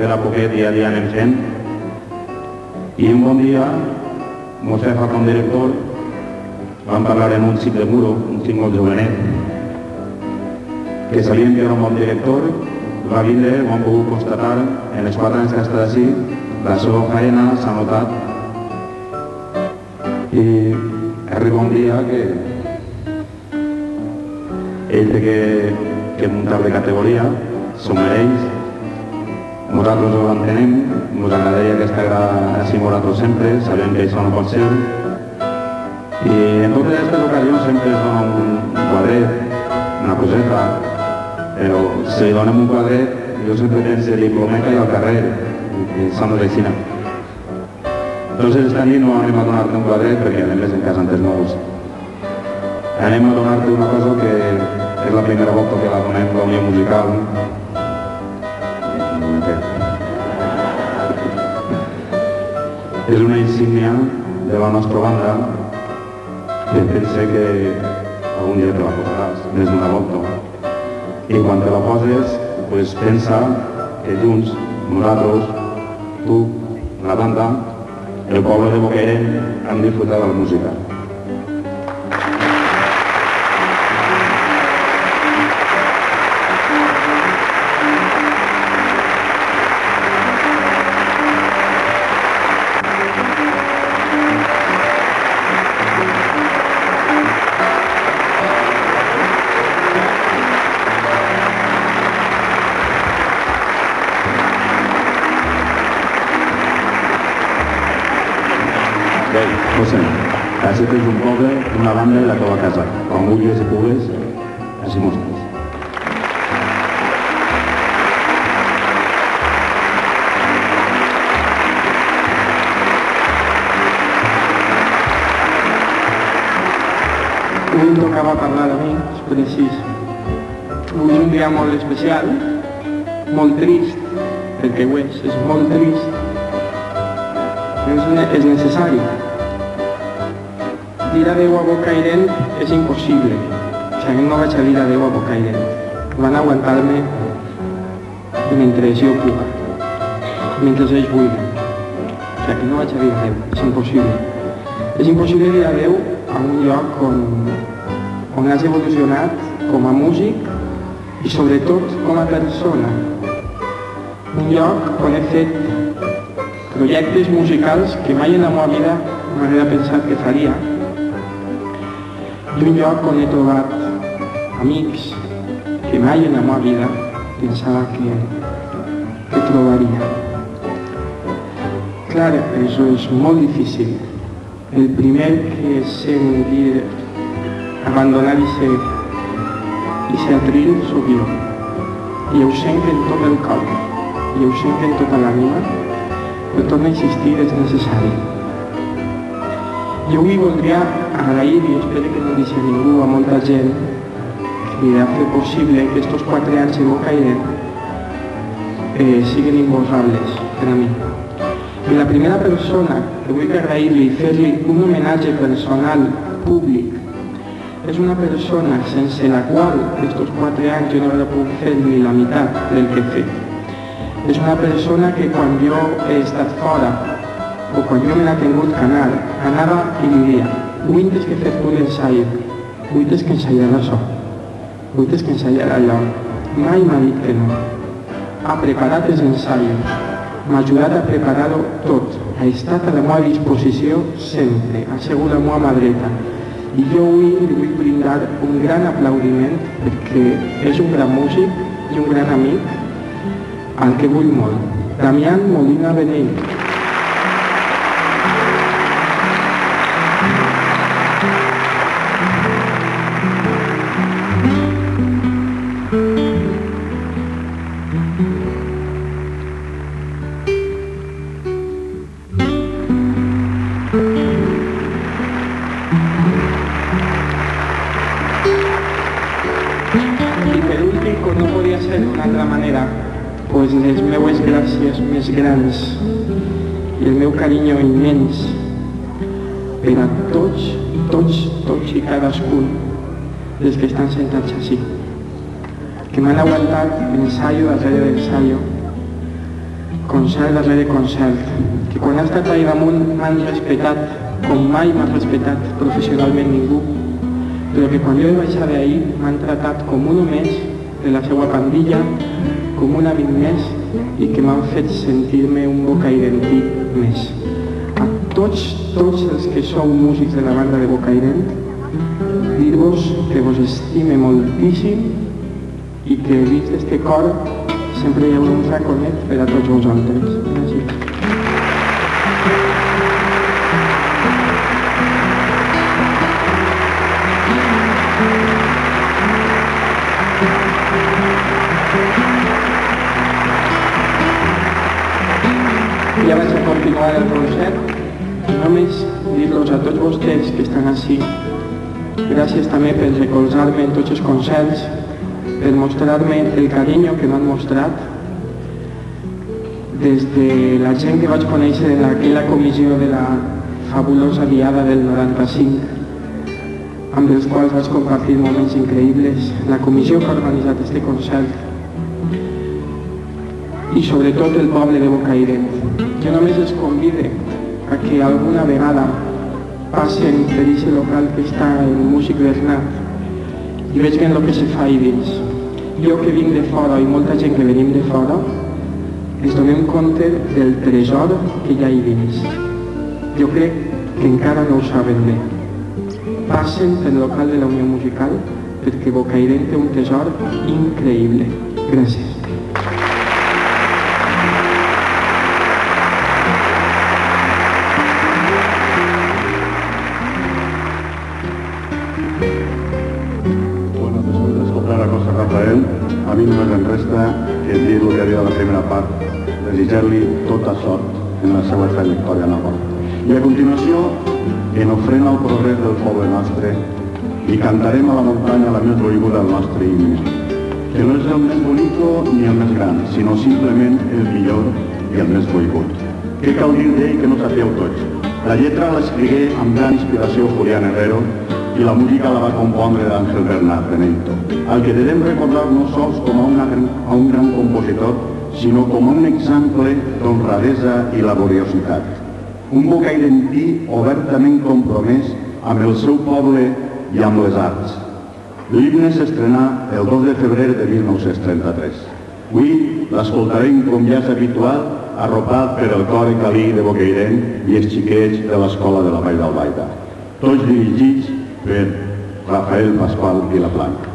era poquet dia a dia anem fent. I un bon dia mos fa com director, vam parlar amb un xic de Muro, un xic molt jovenet, que sabíem que era un bon director, va vindre, ho hem pogut constatar, en els 4 anys que ha estat així, la seva feina s'ha notat. I arriba un dia que ell té que muntar de categoria, som ells, nosaltres ho entenem, ens agradaria que estigués així nosaltres sempre, sabem que això no pot ser. I en totes aquestes ocasions sempre es dona un quadret, una coseta, però si li donem un quadret, jo sempre penso en l'Iplometa i al carrer, i això no és així. Entonces esta nit no anem a donar-te un quadret perquè anem en casa antes nous. Anem a donar-te una cosa que és la primera volta que la donem la Unió Musical. És una insígnia de la nostra banda que pense que algun dia te la posaràs, més d'una volta. I quan te la poses, pues pensa que junts, nosaltres, tu, la banda, el poble de Bocairent, hem disfrutat de la música. Bé, José, així tens un poble, una banda i la teva casa. Quan vulguis i pugues, així mostres. Avui tocava parlar d'amics, precís. Avui és un dia molt especial, molt trist, perquè ho és molt trist. És necessari. Dir adeu a Bocairent és impossible. O sigui, no vaig a dir adeu a Bocairent. Van aguantar-me mentre jo puga, mentre ells vulguin. O sigui, no vaig a dir adeu, és impossible. És impossible dir adeu a un lloc on has evolucionat com a músic i sobretot com a persona. Un lloc on he fet projectes musicals que mai en la meva vida m'hauria pensat que faria, i un lloc on he trobat amics que mai en la meva vida pensava que trobaria. Clar, això és molt difícil. El primer que sent dir abandonar aquest atril sóc jo. I ho sent en tot el cor, i ho sent en tota l'ànima, però torno a insistir, és necessari. Jo avui voldria agrair, i espero que no deixi ningú, a molta gent que ha fet possible que aquests 4 anys de Bocairent siguin imborrables per a mi. I la primera persona que vull agrair-li i fer-li un homenatge personal, públic, és una persona sense la qual aquests 4 anys jo no hauria pogut fer ni la meitat del que he fet. És una persona que quan jo he estat fora o quan jo me l'ha tingut que anar, anava i li diria: avui tens que fer tu l'ensai, avui tens que ensaiar això, avui tens que ensaiar allò. Mai m'ha dit que no. Ha preparat els ensaios, m'ha ajudat a preparar-ho tot, ha estat a la meva disposició sempre, ha sigut la meva mà dreta. I jo avui li vull brindar un gran aplaudiment perquè és un gran músic i un gran amic al que vull molt. Damián Molina Benell. I per últim, com no podia ser d'una altra manera, pues les meues gràcies més grans i el meu carinyo immens per a tots i cadascun dels que estan sentats així, que m'han aguantat ensayo darrere d'ensayo, concert darrere concert, que quan ha estat allà damunt m'han respectat com mai m'ha respectat professionalment ningú, però que quan jo he baixat d'ahir m'han tratat com un més de la seva pandilla, com un amic més, i que m'han fet sentir-me un bocairentí més. A tots els que sou músics de la banda de Bocairent, dir-vos que vos estime moltíssim i que dins d'este cor sempre hi haurà un raconet per a tots vosaltres. Gràcies. Ja vaig a continuar el concert. Només dir-los a tots vostès que estan ací, gràcies també per recolzar-me en tots els concerts, per mostrar-me el carinyo que m'han mostrat, des de la gent que vaig conèixer en aquella comissió de la fabulosa diada del 95, amb els quals vaig compartir moments increïbles, la comissió que ha organitzat aquest concert, i sobretot el poble de Bocairent. Jo només els convido a que alguna vegada passen per aquest local que està el Músic Bernat i vegin el que se fa ahí dins. Jo que vinc de fora i molta gent que venim de fora, ens donem compte del tresor que hi ha ahí dins. Jo crec que encara no ho saben bé. Passen pel local de la Unió Musical perquè Bocairent té un tresor increïble. Gràcies. A mi només em resta que dir el que ha dit a la primera part, desitjar-li tota sort en la seva trajectòria nova. I a continuació, en ofrena al progrés del poble nostre, i cantarem a la muntanya la més volguda del nostre himne, que no és el més bonic ni el més gran, sinó simplement el millor i el més volgut. Què cal dir d'ell que no sapeu tots? La lletra l'escrigué amb gran inspiració Julián Herrero, i la música la va compondre d'Àngel Bernat Benito, al que devem recordar no sols com a un gran compositor, sinó com a un exemple d'honradesa i laboriositat. Un bocairentí obertament compromès amb el seu poble i amb les arts. L'himne s'estrenà el 2 de febrer de 1933. Avui l'escoltarem, com ja és habitual, arropat per el cor calí de Bocairent i els xiquets de l'Escola de la Vall d'Albaida, tots dirigits per Rafael Pascual Vilaplana.